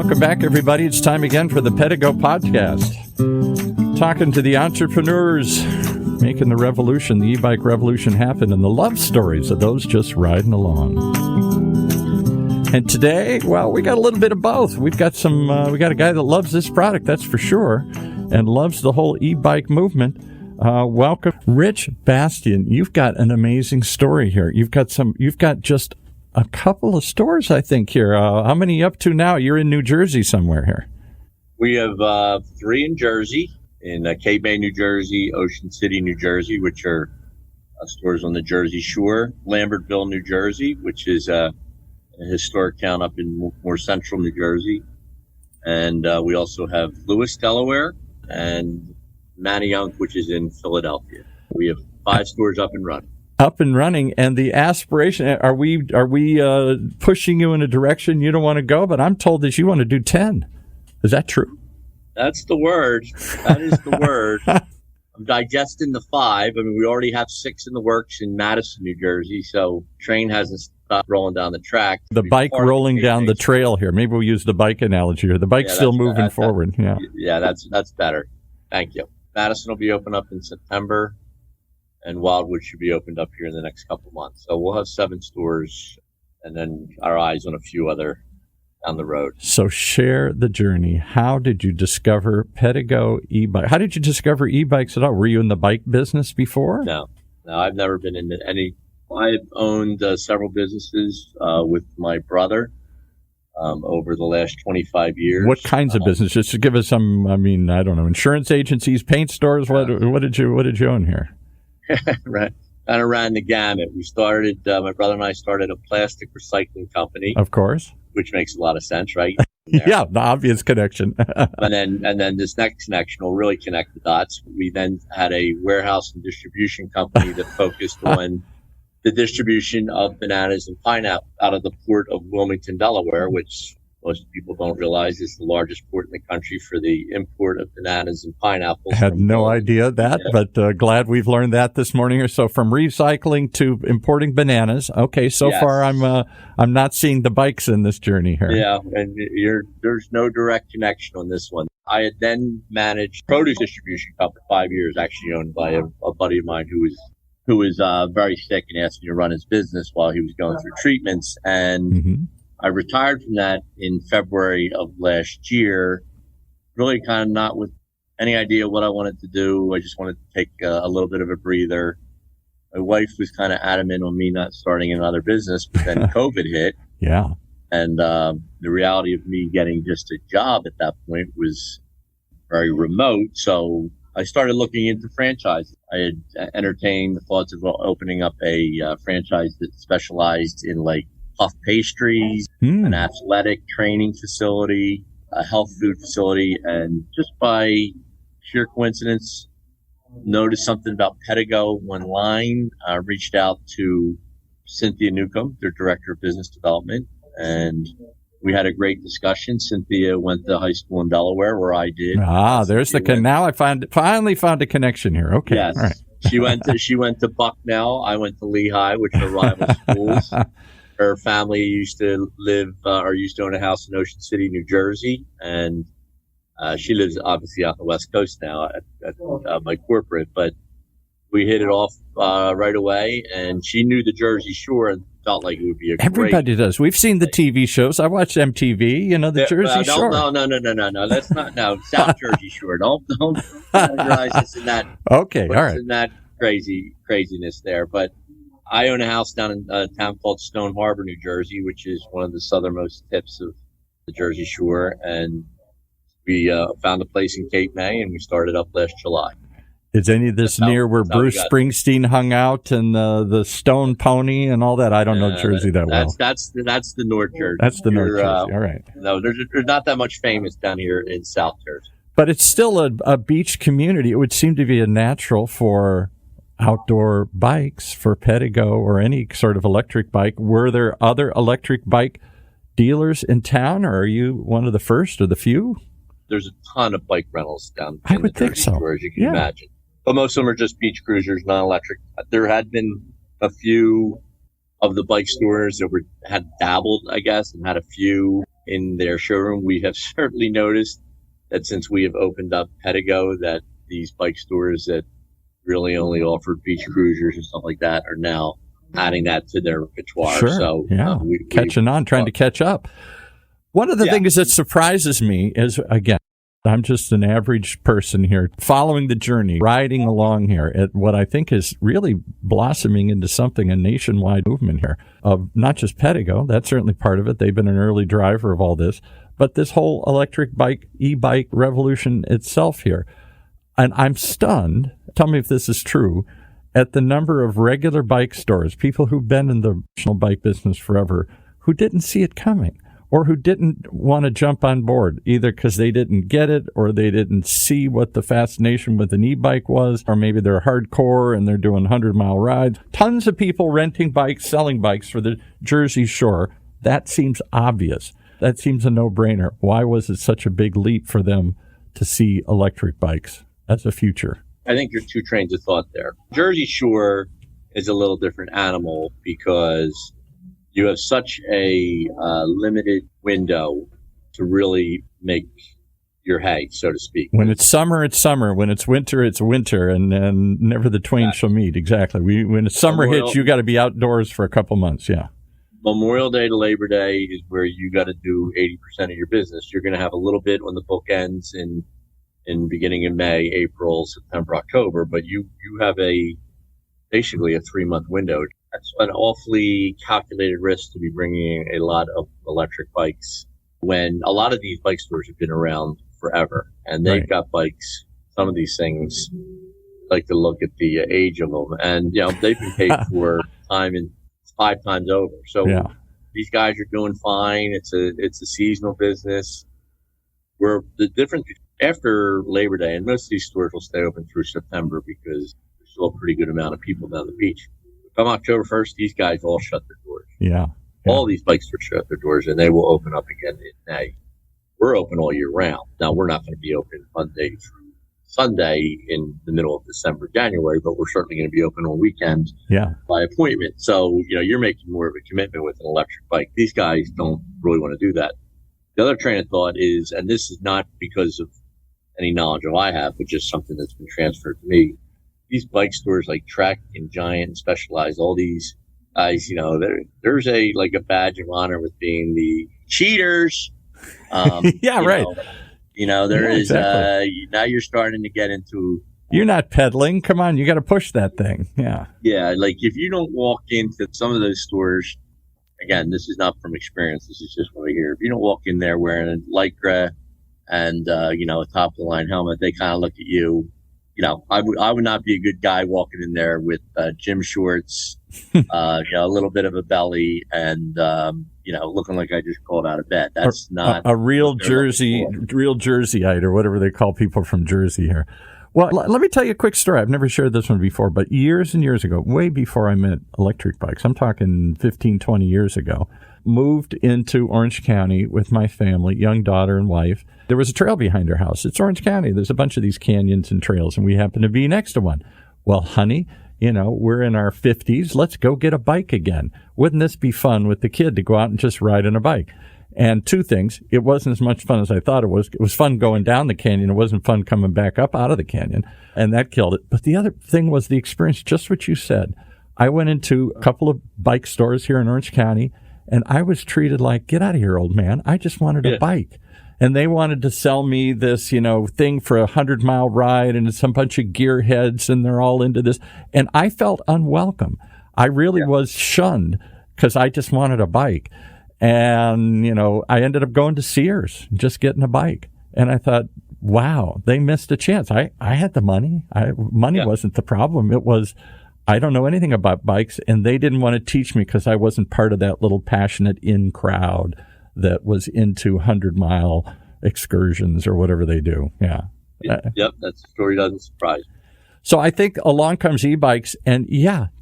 Welcome back, everybody. It's time again for the Pedego Podcast. Talking to the entrepreneurs making the revolution, the e-bike revolution happen, and the love stories of those just riding along. And today, well, we got a little bit of both. We got a guy that loves this product, that's for sure, and loves the whole e-bike movement. Welcome, Rich Bastian. You've got an amazing story here. You've got just a couple of stores, I think, here. How many are you up to now? You're in New Jersey somewhere here. We have 3 in Jersey, in Cape May, New Jersey, Ocean City, New Jersey, which are stores on the Jersey Shore, Lambertville, New Jersey, which is a historic town up in more central New Jersey. And we also have Lewis, Delaware, and Manayunk, which is in Philadelphia. We have 5 stores up and running. And the aspiration, are we pushing you in a direction you don't want to go? But I'm told that you want to do 10. Is that true? That's the word. That is the word. I'm digesting the 5. I mean, we already have 6 in the works in Madison, New Jersey, so train hasn't stopped rolling down the track. The bike rolling down the trail here. Maybe we'll use the bike analogy here. The bike's still moving forward. Yeah, that's better. Thank you. Madison will be open up in September, and Wildwood should be opened up here in the next couple of months. So we'll have 7 stores, and then our eyes on a few other down the road. So share the journey. How did you discover Pedego e-bike? How did you discover e-bikes at all? Were you in the bike business before? No, I've never been into any. I've owned several businesses with my brother over the last 25 years. What kinds of business? Just to give us some, I don't know, insurance agencies, paint stores. What did you own here? Right. Kind of ran the gamut. We started, my brother and I started a plastic recycling company. Of course. Which makes a lot of sense, right? Yeah, the obvious connection. and then this next connection will really connect the dots. We then had a warehouse and distribution company that focused on the distribution of bananas and pineapple out of the port of Wilmington, Delaware, which most people don't realize is the largest port in the country for the import of bananas and pineapples. I had no idea that, but glad we've learned that this morning. So from recycling to importing bananas. Okay, so far I'm not seeing the bikes in this journey here. Yeah, and there's no direct connection on this one. I had then managed produce distribution company for 5 years, actually owned by a buddy of mine who was very sick and asked me to run his business while he was going through treatments. And I retired from that in February of last year, really kind of not with any idea what I wanted to do. I just wanted to take a little bit of a breather. My wife was kind of adamant on me not starting another business, but then COVID hit. Yeah. And the reality of me getting just a job at that point was very remote. So I started looking into franchises. I had entertained the thoughts of opening up a franchise that specialized in like puff pastries, an athletic training facility, a health food facility, and just by sheer coincidence, noticed something about Pedego online. I reached out to Cynthia Newcomb, their director of business development, and we had a great discussion. Cynthia went to high school in Delaware, where I did. There's now I finally found a connection here. Okay, yes. All right. She went to Bucknell. I went to Lehigh, which are rival schools. Her family used to own a house in Ocean City, New Jersey, and she lives obviously out on the West Coast now at my corporate. But we hit it off right away, and she knew the Jersey Shore and felt like it would be Everybody does. We've seen the TV shows. I watched MTV. The Jersey Shore. No. Let's not. No, South Jersey Shore. Don't categorize us in that. Okay, all right. In that craziness there, but. I own a house down in a town called Stone Harbor, New Jersey, which is one of the southernmost tips of the Jersey Shore. And we found a place in Cape May, and we started up last July. Is any of this near where Bruce Springsteen hung out and the Stone Pony and all that? I don't know Jersey that well. That's the North Jersey. That's the North Jersey. All right. No, there's not that much famous down here in South Jersey. But it's still a beach community. It would seem to be a natural for outdoor bikes for Pedego or any sort of electric bike. Were there other electric bike dealers in town, or are you one of the first or the few? There's a ton of bike rentals down I would think so. Shore, as you can imagine. But most of them are just beach cruisers, non-electric. There had been a few of the bike stores that had dabbled, I guess, and had a few in their showroom. We have certainly noticed that since we have opened up Pedego, that these bike stores that really only offered beach cruisers and stuff like that are now adding that to their repertoire. Sure. So yeah, catching on, trying to catch up. One of the things that surprises me is, again, I'm just an average person here, following the journey, riding along here at what I think is really blossoming into something, a nationwide movement here of not just Pedego. That's certainly part of it. They've been an early driver of all this, but this whole electric bike, e-bike revolution itself here. And I'm stunned, tell me if this is true, at the number of regular bike stores, people who've been in the national bike business forever, who didn't see it coming, or who didn't want to jump on board, either because they didn't get it or they didn't see what the fascination with an e-bike was, or maybe they're hardcore and they're doing 100-mile rides. Tons of people renting bikes, selling bikes for the Jersey Shore. That seems obvious. That seems a no-brainer. Why was it such a big leap for them to see electric bikes as a future? I think there's two trains of thought there. Jersey Shore is a little different animal because you have such a limited window to really make your hay, so to speak. When it's summer, it's summer. When it's winter, it's winter, and never the twain shall meet. Exactly. When summer hits, you got to be outdoors for a couple months. Yeah. Memorial Day to Labor Day is where you got to do 80% of your business. You're going to have a little bit when the book ends in beginning in May, April, September, October, but you have basically a 3-month window. That's an awfully calculated risk to be bringing a lot of electric bikes when a lot of these bike stores have been around forever, and they've got bikes. Some of these things, like to look at the age of them, and they've been paid for time and 5 times over. So these guys are doing fine. It's a seasonal business. Where the difference after Labor Day, and most of these stores will stay open through September because there's still a pretty good amount of people down the beach. Come October 1st, these guys all shut their doors. Yeah. All these bike stores shut their doors, and they will open up again in May. We're open all year round. Now, we're not going to be open Monday through Sunday in the middle of December, January, but we're certainly going to be open on weekends by appointment. So, you're making more of a commitment with an electric bike. These guys don't really want to do that. The other train of thought is, and this is not because of any knowledge that I have, but just something that's been transferred to me. These bike stores like Trek and Giant and Specialized, all these guys, there's a badge of honor with being the cheaters. Right. There is, exactly. Now you're starting to get into. You're not pedaling. Come on, you got to push that thing. Yeah. Yeah. Like if you don't walk into some of those stores, again, this is not from experience. This is just what I hear. If you don't walk in there wearing a Lycra and, a top of the line helmet, they kind of look at you. I would not be a good guy walking in there with gym shorts, a little bit of a belly, and looking like I just crawled out of bed. That's not a real Jerseyite, or whatever they call people from Jersey here. Well, let me tell you a quick story. I've never shared this one before, but years and years ago, way before I met electric bikes, I'm talking 15, 20 years ago, moved into Orange County with my family, young daughter and wife. There was a trail behind our house. It's Orange County. There's a bunch of these canyons and trails, and we happen to be next to one. Well, honey, we're in our 50s. Let's go get a bike again. Wouldn't this be fun with the kid to go out and just ride on a bike? And two things. It wasn't as much fun as I thought it was. It was fun going down the canyon. It wasn't fun coming back up out of the canyon. And that killed it. But the other thing was the experience, just what you said. I went into a couple of bike stores here in Orange County, and I was treated like, get out of here, old man. I just wanted a bike. And they wanted to sell me this, thing for a 100-mile ride, and it's some bunch of gearheads, and they're all into this. And I felt unwelcome. I really was shunned because I just wanted a bike. And, I ended up going to Sears, just getting a bike. And I thought, wow, they missed a chance. I had the money. Money wasn't the problem. It was, I don't know anything about bikes, and they didn't want to teach me because I wasn't part of that little passionate in crowd that was into 100-mile excursions or whatever they do. Yeah. Yep, that story doesn't surprise me. So I think along comes e-bikes, and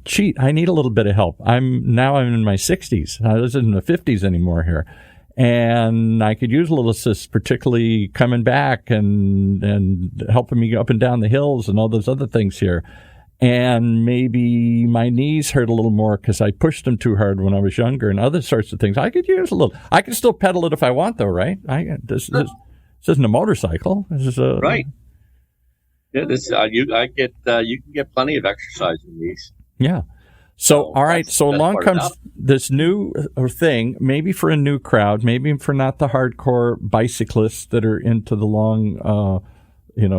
cheat. I need a little bit of help. I'm in my 60s. I wasn't in the 50s anymore here. And I could use a little assist, particularly coming back and helping me up and down the hills and all those other things here. and maybe my knees hurt a little more because I pushed them too hard when I was younger, and other sorts of things. I could use a little. I can still pedal it if I want, though, right? This isn't a motorcycle. This is a right. Yeah, you can get plenty of exercise in these. Yeah. So, all right. So along comes this new thing, maybe for a new crowd, maybe for not the hardcore bicyclists that are into the long,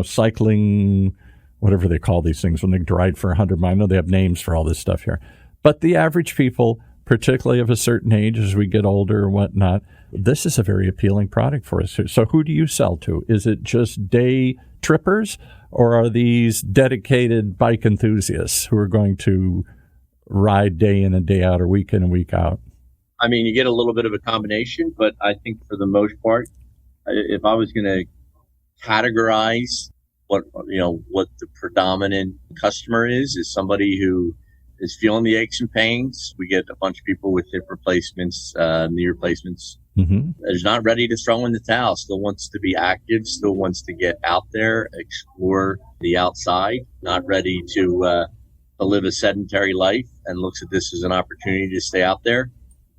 cycling, whatever they call these things when they ride for 100 miles. I know they have names for all this stuff here. But the average people, particularly of a certain age, as we get older and whatnot, this is a very appealing product for us. So who do you sell to? Is it just day trippers, or are these dedicated bike enthusiasts who are going to ride day in and day out, or week in and week out? I mean, you get a little bit of a combination, but I think for the most part, if I was going to categorize what the predominant customer is somebody who is feeling the aches and pains. We get a bunch of people with hip replacements, knee replacements. Mm-hmm. Is not ready to throw in the towel, still wants to be active, still wants to get out there, explore the outside, not ready to live a sedentary life, and looks at this as an opportunity to stay out there.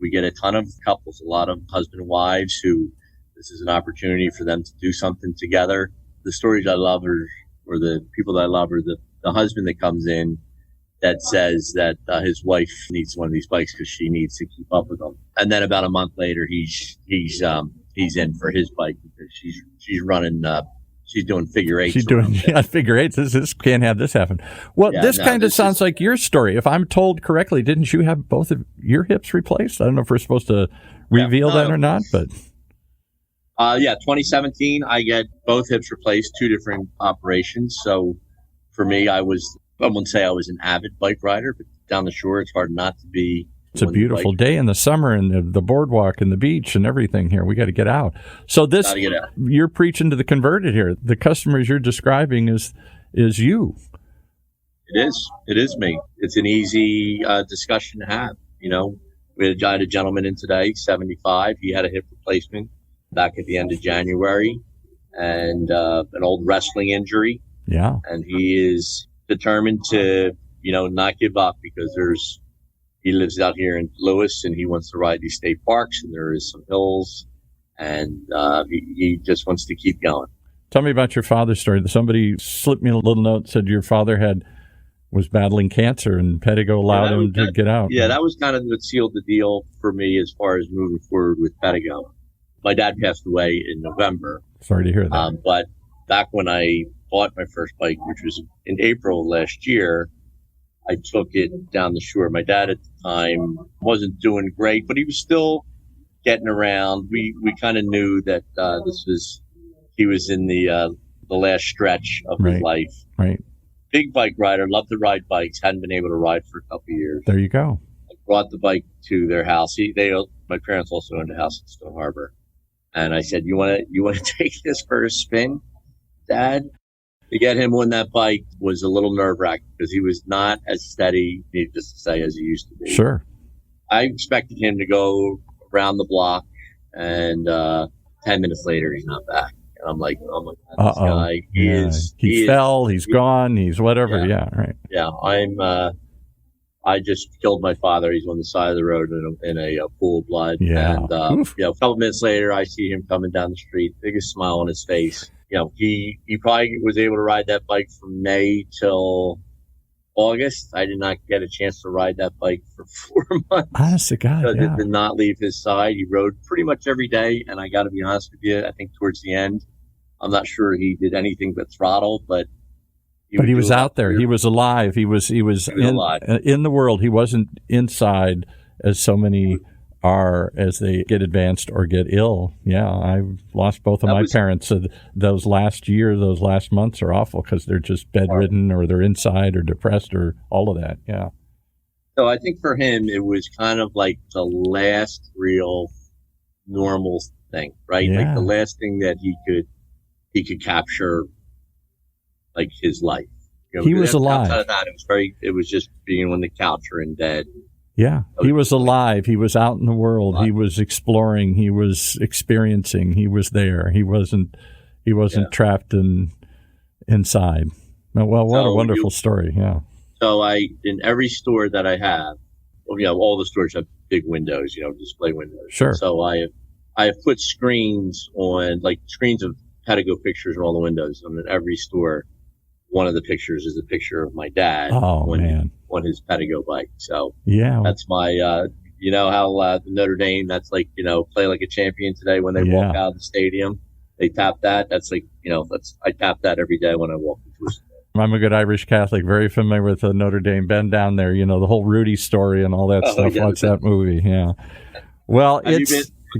We get a ton of couples, a lot of husband and wives who this is an opportunity for them to do something together. The stories I love or the people that I love are the husband that comes in that says that his wife needs one of these bikes because she needs to keep up with them. And then about a month later, he's in for his bike because she's running, she's doing figure eights. She's doing figure eights. This can't have this happen. Well, this sounds like your story. If I'm told correctly, didn't you have both of your hips replaced? I don't know if we're supposed to reveal that or not, but. 2017, I get both hips replaced, 2 different operations. So for me, I wouldn't say I was an avid bike rider, but down the shore, it's hard not to be. It's a beautiful day in the summer, and the boardwalk and the beach and everything here. We got to get out. So you're preaching to the converted here. The customers you're describing is you. It is me. It's an easy discussion to have. We had a gentleman in today, 75. He had a hip replacement back at the end of January, and an old wrestling injury. Yeah. And he is determined to, not give up because he lives out here in Lewis and he wants to ride these state parks, and there is some hills, and he just wants to keep going. Tell me about your father's story. Somebody slipped me a little note, said your father was battling cancer and Pedego allowed him to get out. Yeah, that was kind of what sealed the deal for me as far as moving forward with Pedego. My dad passed away in November. Sorry to hear that. But back when I bought my first bike, which was in April of last year, I took it down the shore. My dad at the time wasn't doing great, but he was still getting around. We kind of knew that he was in the last stretch of his life. Right. Big bike rider, loved to ride bikes, hadn't been able to ride for a couple of years. There you go. I brought the bike to their house. My parents also owned a house in Stone Harbor. And I said, you want to take this for a spin, Dad? To get him on that bike was a little nerve-wracking because he was not as steady, needless to say, as he used to be. Sure. I expected him to go around the block, and 10 minutes later, he's not back. And I'm like, oh my God, this guy, he fell, he's gone, he's whatever. Yeah, right. Yeah, I just killed my father. He's on the side of the road in a pool of blood. Yeah. And, a couple minutes later, I see him coming down the street, biggest smile on his face. He probably was able to ride that bike from May till August. I did not get a chance to ride that bike for 4 months. Honest to God, because it did not leave his side. He rode pretty much every day. And I got to be honest with you, I think towards the end, I'm not sure he did anything but throttle, but he was out there. He was alive. He was in the world. He wasn't inside as so many are as they get advanced or get ill. Yeah, I've lost both of my parents. So those last months are awful because they're just bedridden or they're inside or depressed or all of that. Yeah. So I think for him, it was kind of like the last real normal thing, right? Yeah. Like the last thing that he could capture, like his life. He was alive. Outside of that, it was just being on the couch or in bed. Yeah, he was alive. He was out in the world. He was exploring. He was experiencing. He was there. He wasn't trapped inside. Well, what a wonderful story. Yeah. So in every store that I have, all the stores have big windows, display windows. Sure. So I have put screens on, like screens of Pedego pictures on all the windows. And in every store, one of the pictures is a picture of my dad on his Pedego bike. So that's my, how the Notre Dame, that's like, play like a champion today when they walk out of the stadium. They tap that. That's like, I tap that every day when I walk into a store. I'm a good Irish Catholic, very familiar with the Notre Dame. Been down there, the whole Rudy story and all that stuff. Watch that movie, yeah. Well,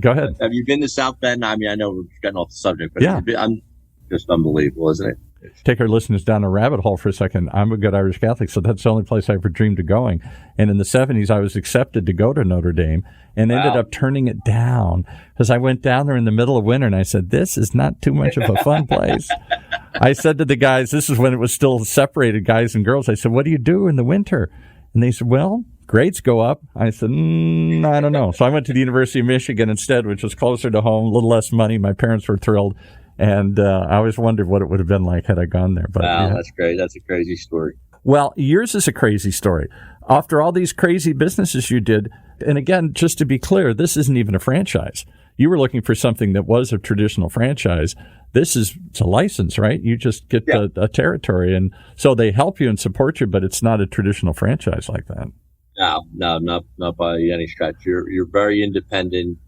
go ahead. Have you been to South Bend? I mean, I know we're getting off the subject, but I'm just unbelievable, isn't it? Take our listeners down a rabbit hole for a second. I'm a good Irish Catholic, so that's the only place I ever dreamed of going. And in the 70s, I was accepted to go to Notre Dame and ended up turning it down because I went down there in the middle of winter and I said, this is not too much of a fun place. I said to the guys, this is when it was still separated, guys and girls. I said, what do you do in the winter? And they said, well, grades go up. I said, I don't know. So I went to the University of Michigan instead, which was closer to home, a little less money. My parents were thrilled. And I always wondered what it would have been like had I gone there. But that's great. That's a crazy story. Well, yours is a crazy story. After all these crazy businesses you did, and again, just to be clear, this isn't even a franchise. You were looking for something that was a traditional franchise. It's a license, right? You just get a territory. And so they help you and support you, but it's not a traditional franchise like that. No, not by any stretch. You're very independent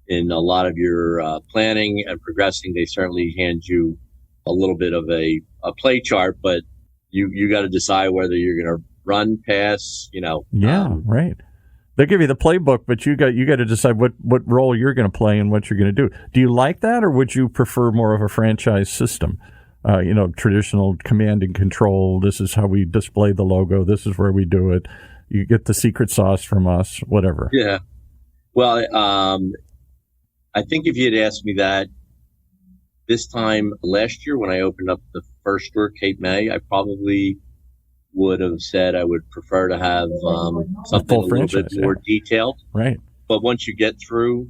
in a lot of your planning and progressing. They certainly hand you a little bit of a play chart, but you got to decide whether you're going to run, pass, right. They give you the playbook, but you got to decide what role you're going to play and what you're going to do. Do you like that, or would you prefer more of a franchise system? Traditional command and control. This is how we display the logo. This is where we do it. You get the secret sauce from us, whatever. Yeah. Well, I think if you had asked me that this time last year when I opened up the first store, Cape May, I probably would have said I would prefer to have something a little bit more detailed. Right. But once you get through,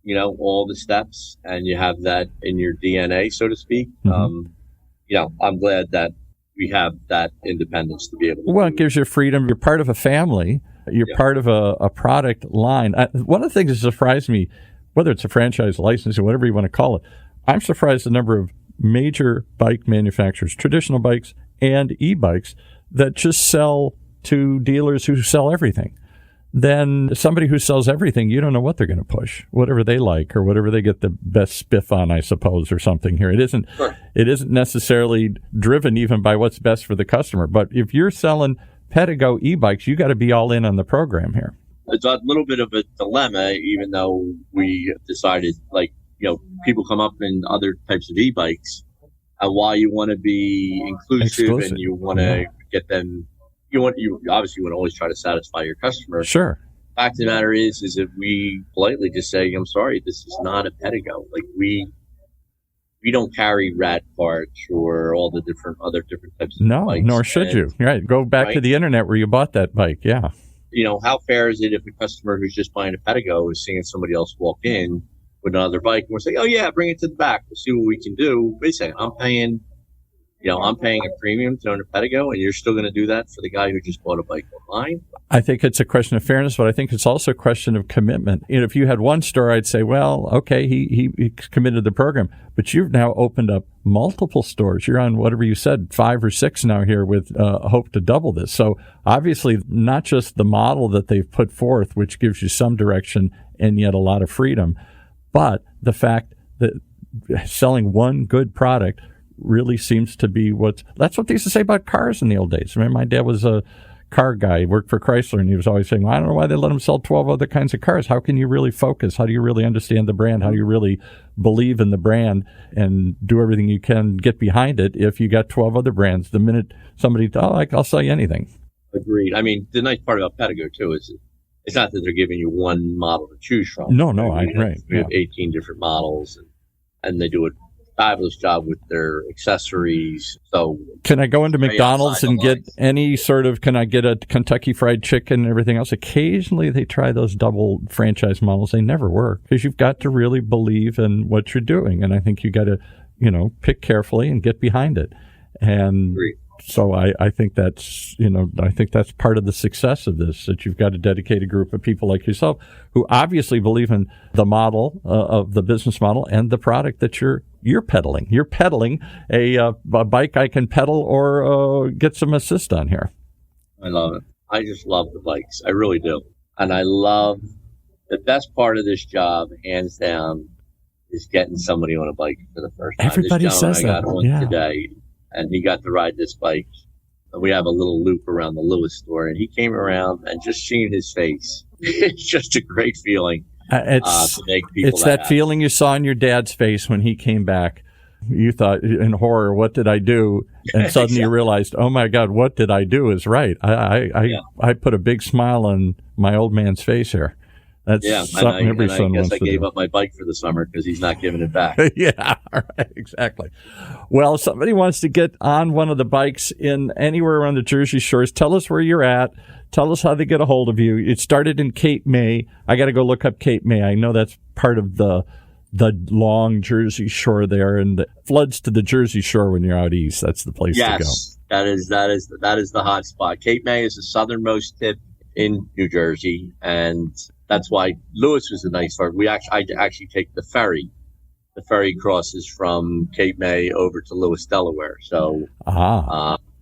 all the steps and you have that in your DNA, so to speak, I'm glad that we have that independence to be able to Well, it gives you freedom. You're part of a family. You're part of a product line. One of the things that surprised me, whether it's a franchise license or whatever you want to call it, I'm surprised the number of major bike manufacturers, traditional bikes and e-bikes, that just sell to dealers who sell everything. Then somebody who sells everything, you don't know what they're going to push, whatever they like or whatever they get the best spiff on, I suppose, or something here. It isn't necessarily driven even by what's best for the customer. But if you're selling Pedego e-bikes, you got to be all in on the program here. It's a little bit of a dilemma, even though we decided, people come up in other types of e-bikes, and while you want to be inclusive and you want to get them, you obviously want to always try to satisfy your customer. Sure. Fact of the matter is that we politely just say, I'm sorry, this is not a Pedego. Like we don't carry rat parts or all the other different types of bikes. No, nor should you. Right. Go back to the internet where you bought that bike. Yeah. How fair is it if a customer who's just buying a Pedego is seeing somebody else walk in with another bike and we're saying, oh yeah, bring it to the back. We'll see what we can do. Wait a second, I'm paying a premium to own a Pedego, and you're still going to do that for the guy who just bought a bike online? I think it's a question of fairness, but I think it's also a question of commitment. If you had one store, I'd say, well, okay, he committed to the program. But you've now opened up multiple stores. You're on, whatever you said, 5 or 6 now here with hope to double this. So obviously not just the model that they've put forth, which gives you some direction and yet a lot of freedom, but the fact that selling one good product really seems to be that's what they used to say about cars in the old days. I mean, my dad was a car guy, worked for Chrysler, and he was always saying, well, I don't know why they let him sell 12 other kinds of cars. How can you really focus? How do you really understand the brand? How do you really believe in the brand and do everything you can get behind it if you got 12 other brands? The minute somebody, I'll sell you anything. Agreed. I mean, the nice part about Pedego, too, is it's not that they're giving you one model to choose from. No, right. We have 18 different models, and they do a fabulous job with their accessories. So can I go into McDonald's and get any sort of, can I get a Kentucky Fried Chicken and everything else? Occasionally they try those double franchise models. They never work because you've got to really believe in what you're doing. And I think you got to, pick carefully and get behind it. And So I think that's, I think that's part of the success of this, that you've got a dedicated group of people like yourself who obviously believe in the model of the business model and the product that you're peddling. You're peddling a bike I can pedal or get some assist on here. I love it. I just love the bikes. I really do. And I love the best part of this job, hands down, is getting somebody on a bike for the first time. Everybody says that. I got on today, and he got to ride this bike. And we have a little loop around the Lewis store, and he came around and just seeing his face. It's just a great feeling. To make people it's that feeling you saw in your dad's face when he came back. You thought in horror, what did I do? And suddenly you realized, oh my God, what did I do is right. I put a big smile on my old man's face here. That's something every son wants to do. I guess I gave up my bike for the summer because he's not giving it back. Yeah, all right, exactly. Well, if somebody wants to get on one of the bikes in anywhere around the Jersey Shores, tell us where you're at. Tell us how they get a hold of you. It started in Cape May. I got to go look up Cape May. I know that's part of the long Jersey Shore there, and it floods to the Jersey Shore when you're out east. That's the place to go. Yes, that is the hot spot. Cape May is the southernmost tip in New Jersey, and that's why Lewis was a nice start. I actually take the ferry. The ferry crosses from Cape May over to Lewis, Delaware. So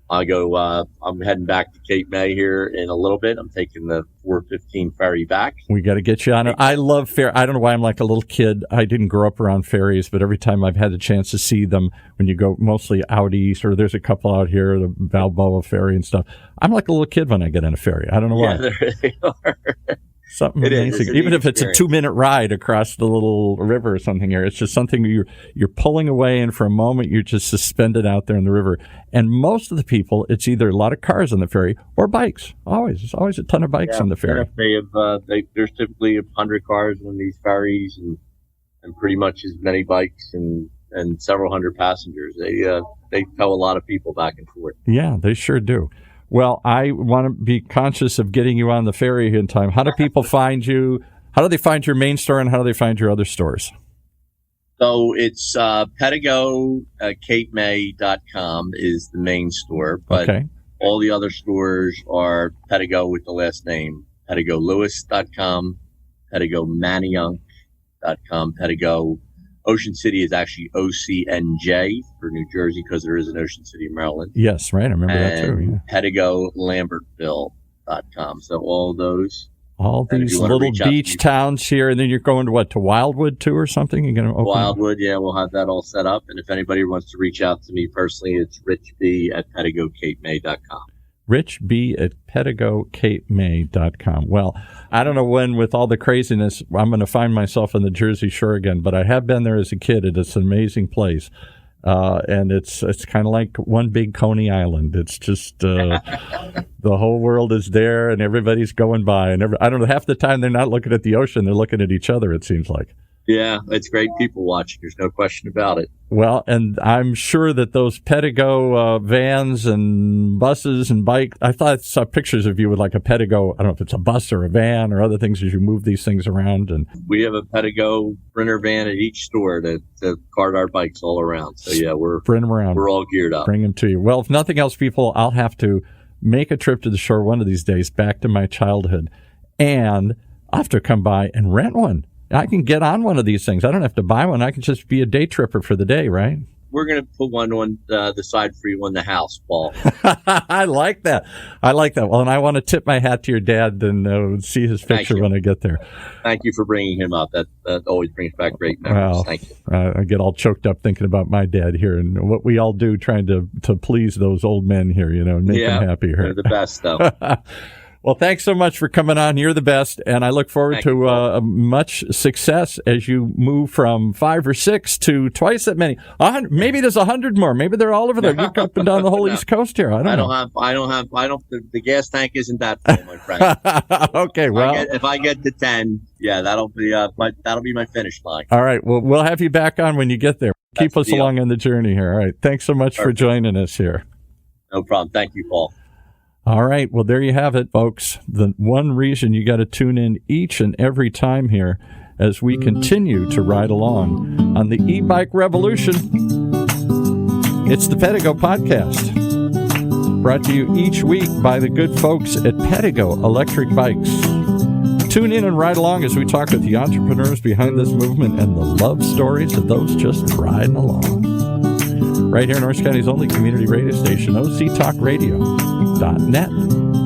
I go. I'm heading back to Cape May here in a little bit. I'm taking the 4:15 ferry back. We got to get you on it. I love ferry. I don't know why I'm like a little kid. I didn't grow up around ferries, but every time I've had a chance to see them, when you go mostly out east, or there's a couple out here, the Balboa ferry and stuff. I'm like a little kid when I get in a ferry. I don't know why. Yeah, they are. Something amazing. Even if it's a 2-minute ride across the little river or something here, it's just something you're pulling away, and for a moment you're just suspended out there in the river. And most of the people, it's either a lot of cars on the ferry or bikes. There's always a ton of bikes on the ferry. There's typically 100 cars on these ferries, and pretty much as many bikes and several hundred passengers. They tow a lot of people back and forth. Yeah, they sure do. Well, I want to be conscious of getting you on the ferry in time. How do people find you? How do they find your main store, and how do they find your other stores? So it's Pedego, CapeMay.com is the main store, but all the other stores are Pedego with the last name, PedegoLewis.com, PedegoManayunk.com, Pedego. Ocean City is actually OCNJ for New Jersey because there is an Ocean City, Maryland. Yes, right. I remember that too. Yeah. PedegoLambertville.com. So all those. All these little beach towns here, and then you're going to Wildwood too or something? You're going to open Wildwood, yeah, we'll have that all set up. And if anybody wants to reach out to me personally, it's richb@PedegoCapeMay.com. richb@PedegoCapeMay.com. Well, I don't know when, with all the craziness, I'm going to find myself on the Jersey Shore again, but I have been there as a kid. It's an amazing place. And it's kind of like one big Coney Island. It's just the whole world is there, and everybody's going by. And I don't know, half the time they're not looking at the ocean, they're looking at each other, it seems like. Yeah, it's great people watching. There's no question about it. Well, and I'm sure that those Pedego vans and buses and bikes, I saw pictures of you with like a Pedego, I don't know if it's a bus or a van or other things as you move these things around. And we have a Pedego Sprinter van at each store to cart our bikes all around. So yeah, we're all geared up. Bring them to you. Well, if nothing else, people, I'll have to make a trip to the shore one of these days back to my childhood, and I'll have to come by and rent one. I can get on one of these things. I don't have to buy one. I can just be a day tripper for the day, right? We're going to put one on the side for you on the house, Paul. I like that. Well, and I want to tip my hat to your dad and see his picture when I get there. Thank you for bringing him up. That always brings back great memories. Well, thank you. I get all choked up thinking about my dad here and what we all do trying to please those old men here, and make them happy. They're the best, though. Well, thanks so much for coming on. You're the best, and I look forward to much success as you move from 5 or 6 to twice that many. Maybe there's 100 more. Maybe they're all over there. You go up and down the whole East Coast here. I don't know. The gas tank isn't that full, my friend. Okay, if I get to 10, that'll be my finish line. All right. Well, we'll have you back on when you get there. Keep us along on the journey here. All right. Thanks so much for joining us here. No problem. Thank you, Paul. All right. Well, there you have it, folks. The one reason you got to tune in each and every time here as we continue to ride along on the e-bike revolution. It's the Pedego Podcast. brought to you each week by the good folks at Pedego Electric Bikes. Tune in and ride along as we talk with the entrepreneurs behind this movement and the love stories of those just riding along. Right here in Orange County's only community radio station, OCTalkRadio.net.